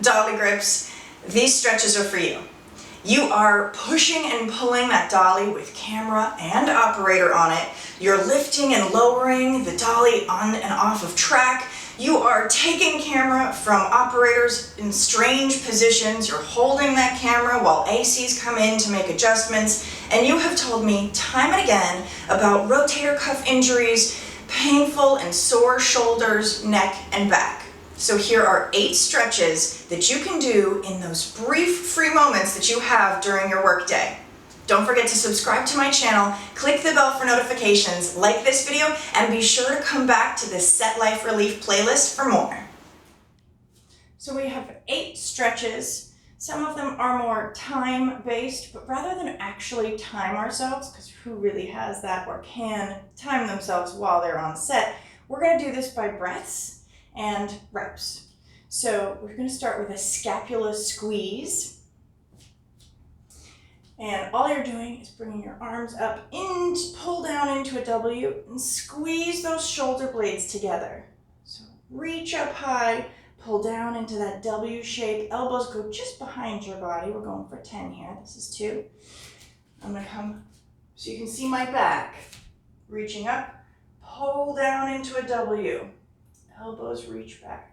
Dolly grips, these stretches are for you. You are pushing and pulling that dolly with camera and operator on it. You're lifting and lowering the dolly on and off of track. You are taking camera from operators in strange positions. You're holding that camera while ACs come in to make adjustments. And you have told me time and again about rotator cuff injuries, painful and sore shoulders, neck, and back. So here are 8 stretches that you can do in those brief free moments that you have during your workday. Don't forget to subscribe to my channel, click the bell for notifications, like this video, and be sure to come back to this Set Life Relief playlist for more. So we have 8 stretches. Some of them are more time-based, but rather than actually time ourselves, because who really has that or can time themselves while they're on set, we're going to do this by breaths and reps. So we're going to start with a scapula squeeze. And all you're doing is bringing your arms up, pull down into a W, and squeeze those shoulder blades together. So reach up high, pull down into that W shape. Elbows go just behind your body. We're going for 10 here. This is 2. I'm going to come so you can see my back. Reaching up, pull down into a W. Elbows reach back.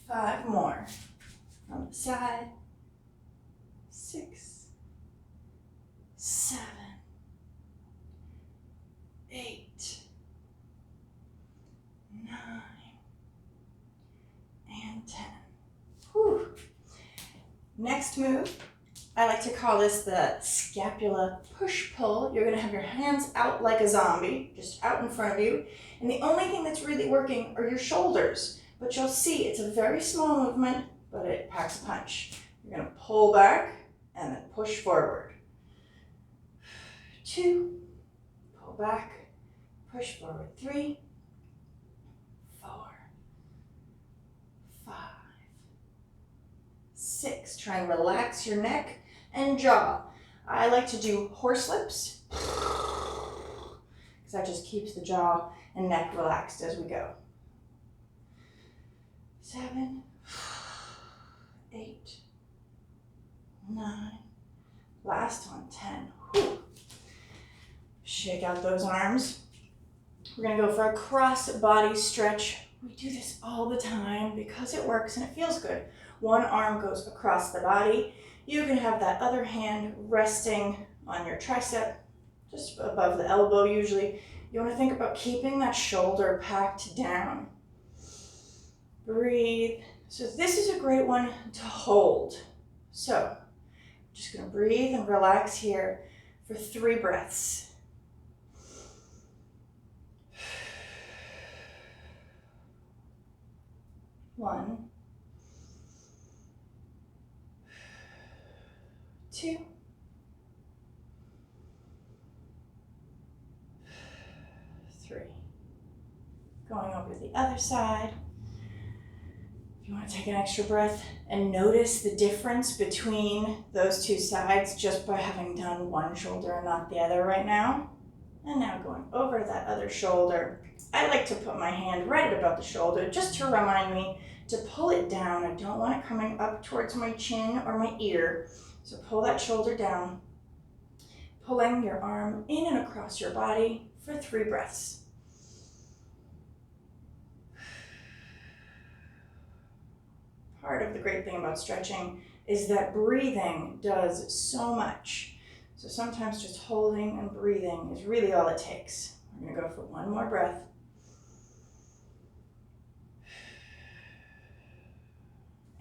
5 more. From the side. 6, 7, 8, 9, and 10. Whew. Next move, I like to call this the scapula push-pull. You're going to have your hands out like a zombie, just out in front of you. And the only thing that's really working are your shoulders. But you'll see it's a very small movement, but it packs a punch. You're going to pull back and then push forward. 2, pull back, push forward. 3, 4, 5, 6. Try and relax your neck and jaw. I like to do horse lips because that just keeps the jaw and neck relaxed as we go. 7, 8, 9, last one, 10. Whew. Shake out those arms. We're going to go for a cross body stretch. We do this all the time because it works and it feels good. One arm goes across the body. You can have that other hand resting on your tricep, just above the elbow usually. You want to think about keeping that shoulder packed down. Breathe. So this is a great one to hold. So I'm just going to breathe and relax here for 3 breaths. One, 2, 3. Going over to the other side. If you want to take an extra breath and notice the difference between those 2 sides just by having done one shoulder and not the other right now. And now going over that other shoulder. I like to put my hand right above the shoulder just to remind me to pull it down. I don't want it coming up towards my chin or my ear. So pull that shoulder down, pulling your arm in and across your body for 3 breaths. Part of the great thing about stretching is that breathing does so much. So sometimes just holding and breathing is really all it takes. We're going to go for 1 more breath.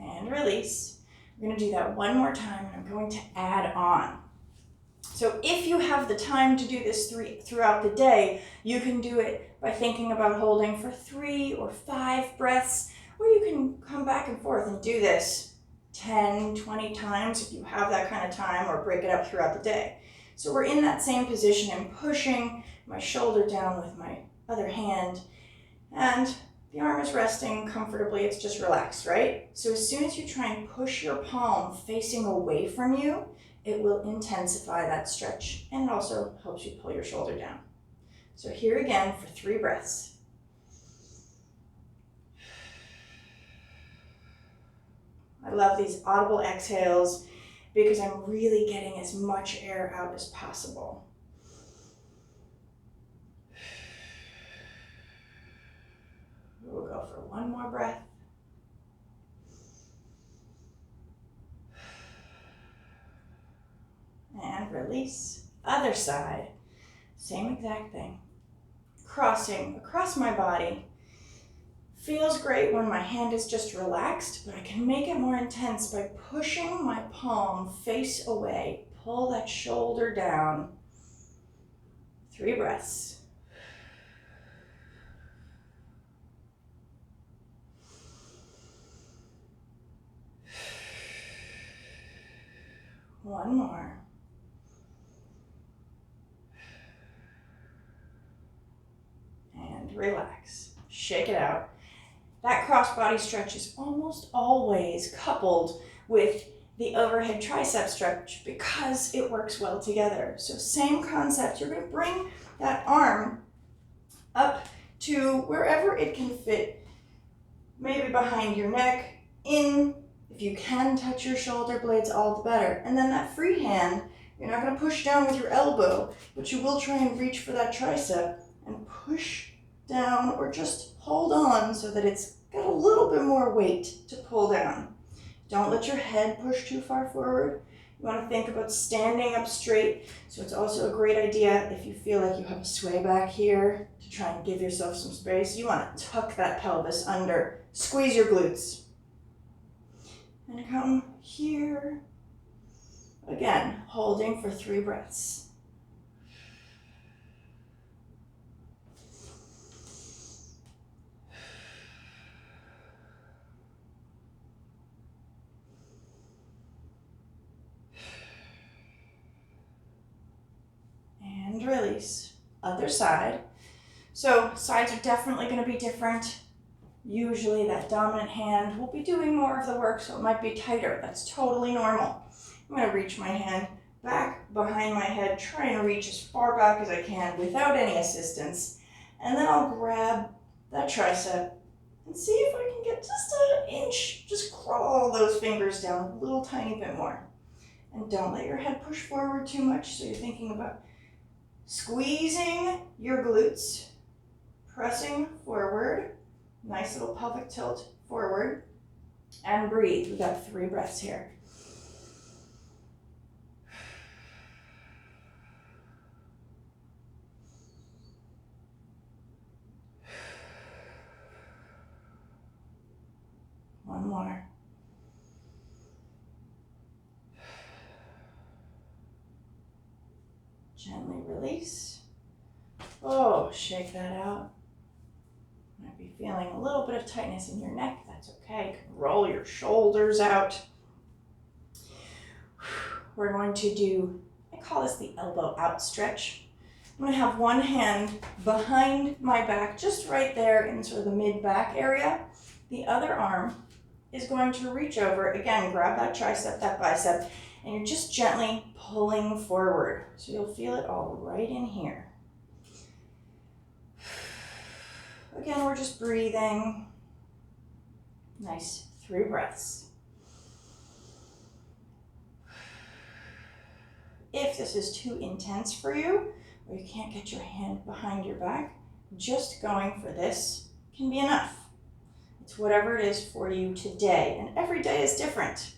And release. We're going to do that 1 more time, and I'm going to add on. So if you have the time to do this throughout the day, you can do it by thinking about holding for 3 or 5 breaths, or you can come back and forth and do this 10, 20 times if you have that kind of time, or break it up throughout the day. So we're in that same position and pushing my shoulder down with my other hand, and the arm is resting comfortably, it's just relaxed, right? So as soon as you try and push your palm facing away from you, it will intensify that stretch, and it also helps you pull your shoulder down. So here again for 3 breaths. I love these audible exhales because I'm really getting as much air out as possible. We'll go for one more breath. And release. Other side. Same exact thing. Crossing across my body. Feels great when my hand is just relaxed, but I can make it more intense by pushing my palm face away. Pull that shoulder down. 3 breaths. One more. And relax. Shake it out. That cross-body stretch is almost always coupled with the overhead tricep stretch because it works well together. So same concept, you're going to bring that arm up to wherever it can fit, maybe behind your neck, in. If you can touch your shoulder blades, all the better. And then that free hand, you're not going to push down with your elbow, but you will try and reach for that tricep and push down or just hold on so that it's got a little bit more weight to pull down. Don't let your head push too far forward. You want to think about standing up straight. So it's also a great idea if you feel like you have a sway back here to try and give yourself some space. You want to tuck that pelvis under, squeeze your glutes. And come here. Again, holding for 3 breaths. And release. Other side. So sides are definitely going to be different. Usually that dominant hand will be doing more of the work, so it might be tighter. That's totally normal. I'm going to reach my hand back behind my head, trying to reach as far back as I can without any assistance. And then I'll grab that tricep and see if I can get just an inch. Just crawl those fingers down a little tiny bit more. And don't let your head push forward too much, so you're thinking about squeezing your glutes, pressing forward. Nice little pelvic tilt forward, and breathe. We've got 3 breaths here. One more. Gently release. Oh, shake that out. Might be feeling a little bit of tightness in your neck. That's okay. You can roll your shoulders out. We're going to do, I call this the elbow out stretch. I'm going to have one hand behind my back, just right there in sort of the mid-back area. The other arm is going to reach over, again, grab that tricep, that bicep, and you're just gently pulling forward. So you'll feel it all right in here. Again, we're just breathing. Nice 3 breaths. If this is too intense for you, or you can't get your hand behind your back, just going for this can be enough. It's whatever it is for you today, and every day is different.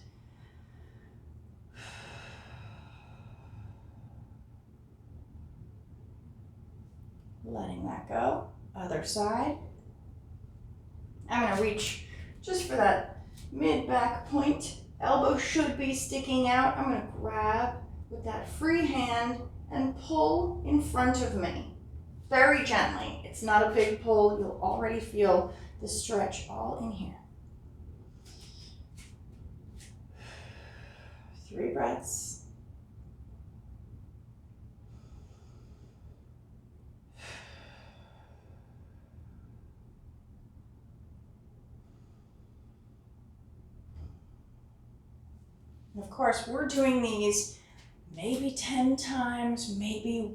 Letting that go. Other side. I'm going to reach just for that mid-back point. Elbow should be sticking out. I'm going to grab with that free hand and pull in front of me. Very gently. It's not a big pull. You'll already feel the stretch all in here. 3 breaths. And of course, we're doing these maybe 10 times, maybe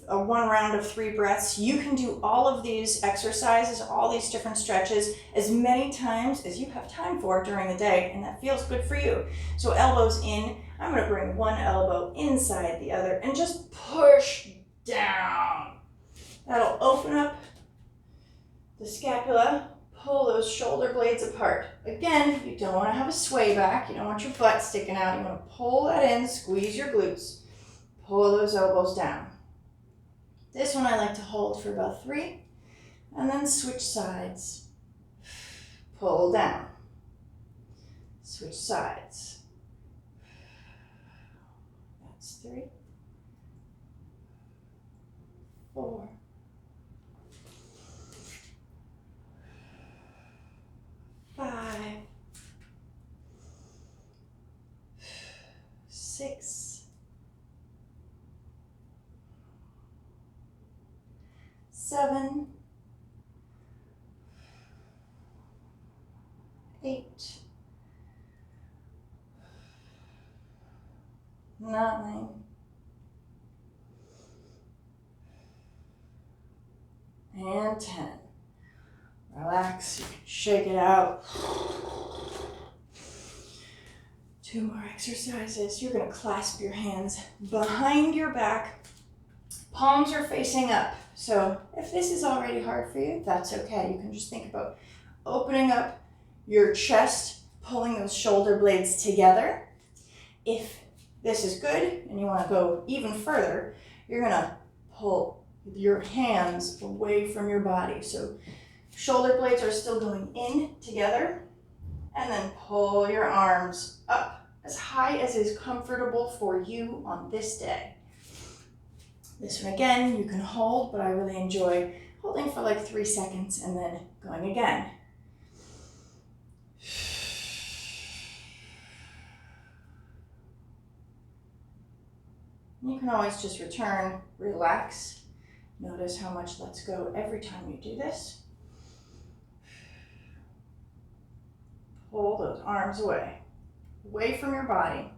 one round of 3 breaths. You can do all of these exercises, all these different stretches, as many times as you have time for during the day, and that feels good for you. So elbows in. I'm going to bring one elbow inside the other and just push down. That'll open up the scapula, pull those shoulder blades apart. Again, you don't want to have a sway back. You don't want your butt sticking out. You want to pull that in, squeeze your glutes, pull those elbows down. This one I like to hold for about 3, and then switch sides. Pull down. Switch sides. That's 3, 4, 5, 6, 7, 8, 9, 10. Relax, you can shake it out. 2 more exercises. You're going to clasp your hands behind your back. Palms are facing up. So if this is already hard for you, that's okay. You can just think about opening up your chest, pulling those shoulder blades together. If this is good and you want to go even further, you're going to pull your hands away from your body. So shoulder blades are still going in together, and then pull your arms up as high as is comfortable for you on this day. This one again, you can hold, but I really enjoy holding for like 3 seconds and then going again. You can always just return, relax. Notice how much lets go every time you do this. Pull those arms away from your body.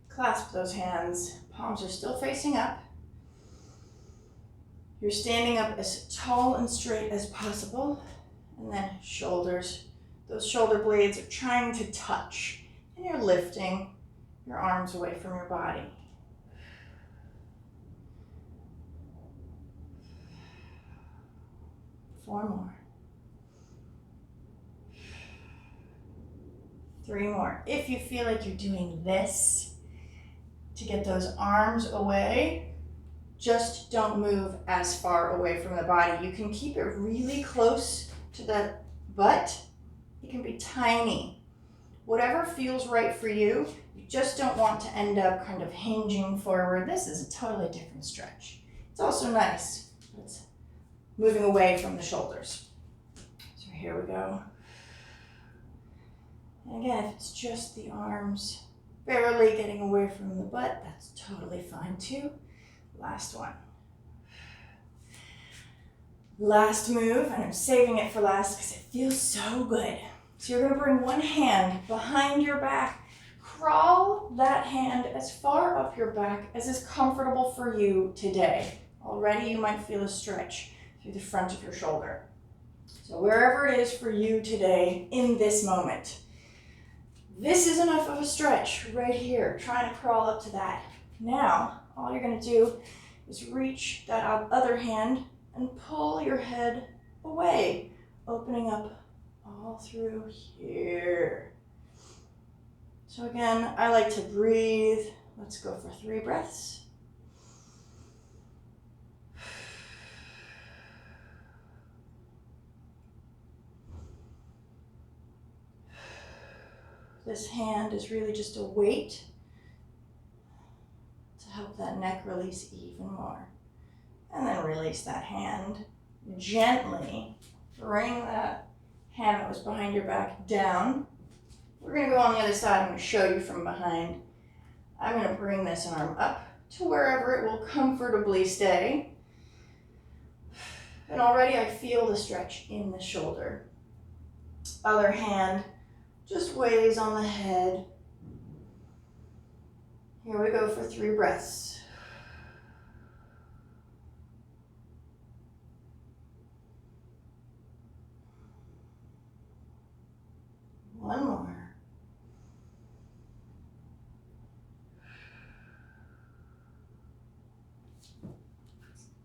Clasp those hands. Palms are still facing up. You're standing up as tall and straight as possible. And then shoulders. Those shoulder blades are trying to touch. And you're lifting your arms away from your body. Four more. 3 more. If you feel like you're doing this to get those arms away, just don't move as far away from the body. You can keep it really close to the butt. It can be tiny. Whatever feels right for you, you just don't want to end up kind of hinging forward. This is a totally different stretch. It's also nice. It's moving away from the shoulders. So here we go. And again, if it's just the arms barely getting away from the butt, that's totally fine too. Last one. Last move, and I'm saving it for last because it feels so good. So you're going to bring one hand behind your back. Crawl that hand as far up your back as is comfortable for you today. Already you might feel a stretch through the front of your shoulder. So wherever it is for you today in this moment. This is enough of a stretch right here, trying to crawl up to that. Now, all you're going to do is reach that other hand and pull your head away, opening up all through here. So again, I like to breathe. Let's go for 3 breaths. This hand is really just a weight to help that neck release even more. And then release that hand. Gently bring that hand that was behind your back down. We're going to go on the other side. I'm going to show you from behind. I'm going to bring this arm up to wherever it will comfortably stay. And already I feel the stretch in the shoulder. Other hand just weighs on the head. Here we go for 3 breaths. One more.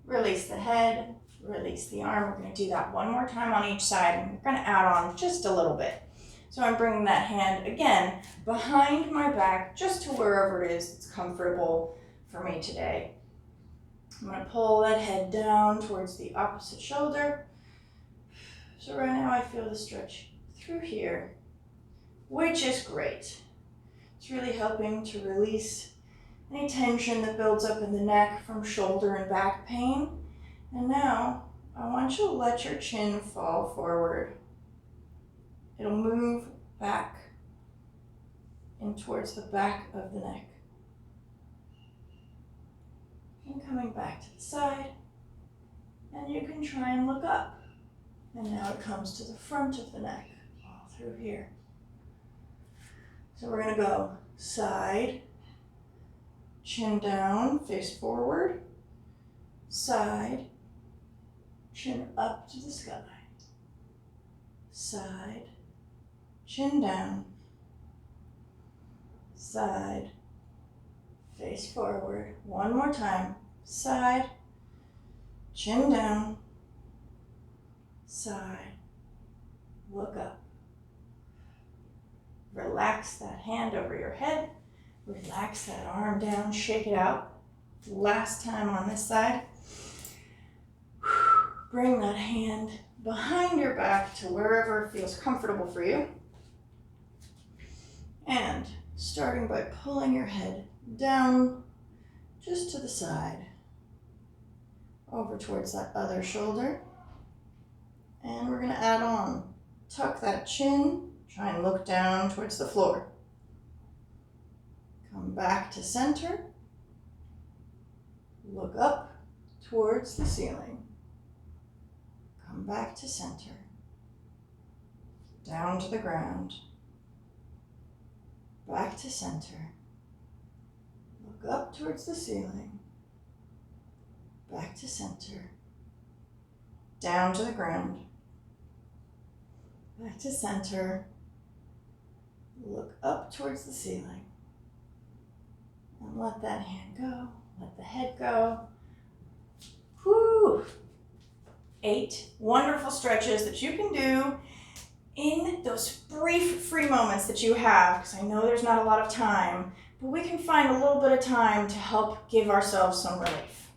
Release the head, release the arm. We're going to do that one more time on each side, and we're going to add on just a little bit. So I'm bringing that hand again behind my back, just to wherever it is that's comfortable for me today. I'm going to pull that head down towards the opposite shoulder. So right now I feel the stretch through here, which is great. It's really helping to release any tension that builds up in the neck from shoulder and back pain. And now I want you to let your chin fall forward. It'll move back and towards the back of the neck. And coming back to the side. And you can try and look up. And now it comes to the front of the neck, all through here. So we're going to go side, chin down, face forward, side, chin up to the sky, side, chin down, side, face forward. One more time, side, chin down, side, look up. Relax that hand over your head. Relax that arm down, shake it out. Last time on this side. Bring that hand behind your back to wherever it feels comfortable for you. And starting by pulling your head down just to the side, over towards that other shoulder. And we're going to add on. Tuck that chin. Try and look down towards the floor. Come back to center. Look up towards the ceiling. Come back to center. Down to the ground. Back to center. Look up towards the ceiling. Back to center. Down to the ground. Back to center. Look up towards the ceiling. And let that hand go. Let the head go. Whew. 8 wonderful stretches that you can do in those brief free moments that you have, because I know there's not a lot of time, but we can find a little bit of time to help give ourselves some relief.